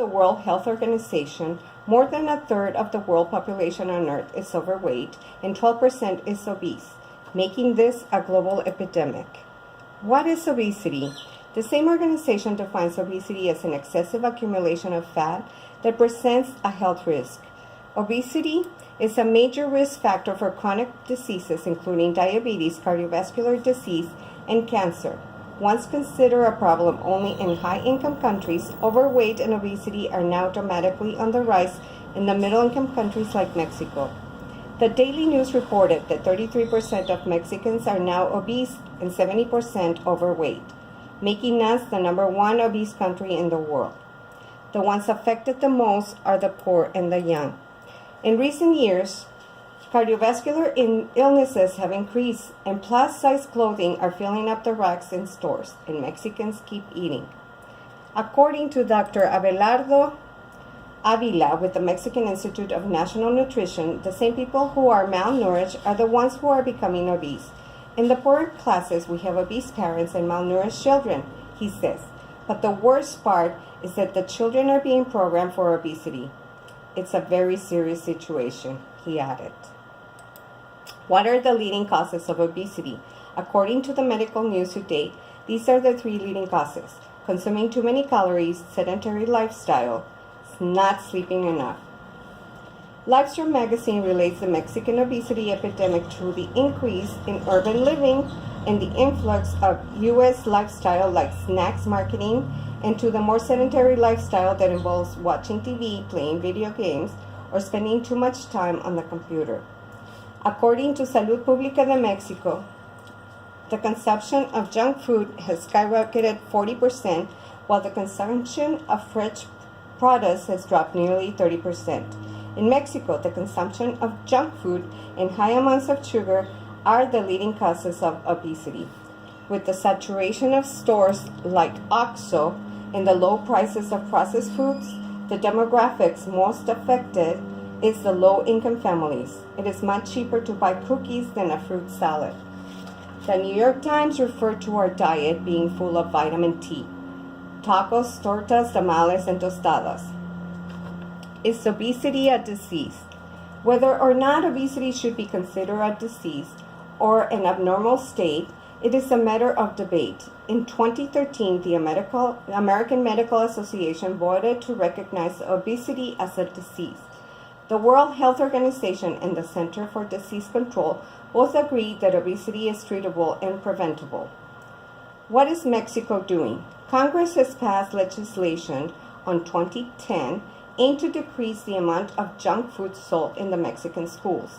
The World Health Organization, more than a third of the world population on Earth is overweight and 12% is obese, making this a global epidemic. What is obesity? The same organization defines obesity as an excessive accumulation of fat that presents a health risk. Obesity is a major risk factor for chronic diseases including diabetes, cardiovascular disease, and cancer. Once considered a problem only in high-income countries, overweight and obesity are now dramatically on the rise in the middle-income countries like Mexico. The Daily News reported that 33% of Mexicans are now obese and 70% overweight, making us the #1 obese country in the world. The ones affected the most are the poor and the young. In recent years, cardiovascular illnesses have increased, and plus-size clothing are filling up the racks in stores, and Mexicans keep eating. According to Dr. Abelardo Avila with the Mexican Institute of National Nutrition, the same people who are malnourished are the ones who are becoming obese. In the poorer classes, we have obese parents and malnourished children, he says. But the worst part is that the children are being programmed for obesity. It's a very serious situation, he added. What are the leading causes of obesity? According to the Medical News Today, these are the 3 leading causes: consuming too many calories, sedentary lifestyle, not sleeping enough. Lifestyle magazine relates the Mexican obesity epidemic to the increase in urban living and the influx of U.S. lifestyle like snacks marketing, and to the more sedentary lifestyle that involves watching TV, playing video games, or spending too much time on the computer. According to Salud Pública de Mexico, the consumption of junk food has skyrocketed 40%, while the consumption of fresh products has dropped nearly 30%. In Mexico, the consumption of junk food and high amounts of sugar are the leading causes of obesity. With the saturation of stores like OXXO and the low prices of processed foods, the demographics most affected is the low-income families. It is much cheaper to buy cookies than a fruit salad. The New York Times referred to our diet being full of vitamin T. Tacos, tortas, tamales, and tostadas. Is obesity a disease? Whether or not obesity should be considered a disease or an abnormal state, it is a matter of debate. In 2013, the American Medical Association voted to recognize obesity as a disease. The World Health Organization and the Center for Disease Control both agree that obesity is treatable and preventable. What is Mexico doing? Congress has passed legislation on 2010 aimed to decrease the amount of junk food sold in the Mexican schools.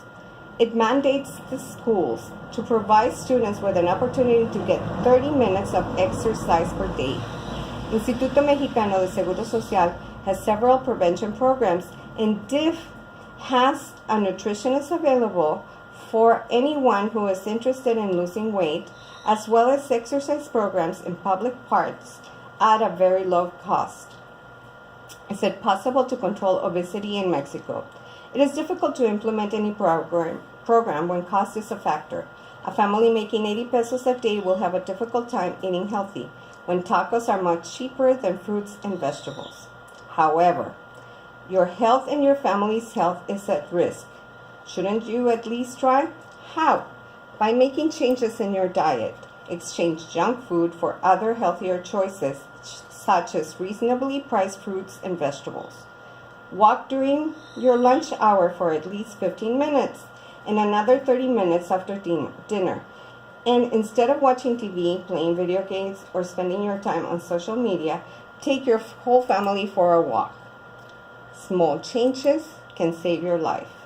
It mandates the schools to provide students with an opportunity to get 30 minutes of exercise per day. Instituto Mexicano de Seguro Social has several prevention programs, and DIF has a nutritionist available for anyone who is interested in losing weight, as well as exercise programs in public parks at a very low cost. Is it possible to control obesity in Mexico? It is difficult to implement any program when cost is a factor. A family making 80 pesos a day will have a difficult time eating healthy, when tacos are much cheaper than fruits and vegetables. However, your health and your family's health is at risk. Shouldn't you at least try? How? By making changes in your diet. Exchange junk food for other healthier choices, such as reasonably priced fruits and vegetables. Walk during your lunch hour for at least 15 minutes and another 30 minutes after dinner. And instead of watching TV, playing video games, or spending your time on social media, take your whole family for a walk. Small changes can save your life.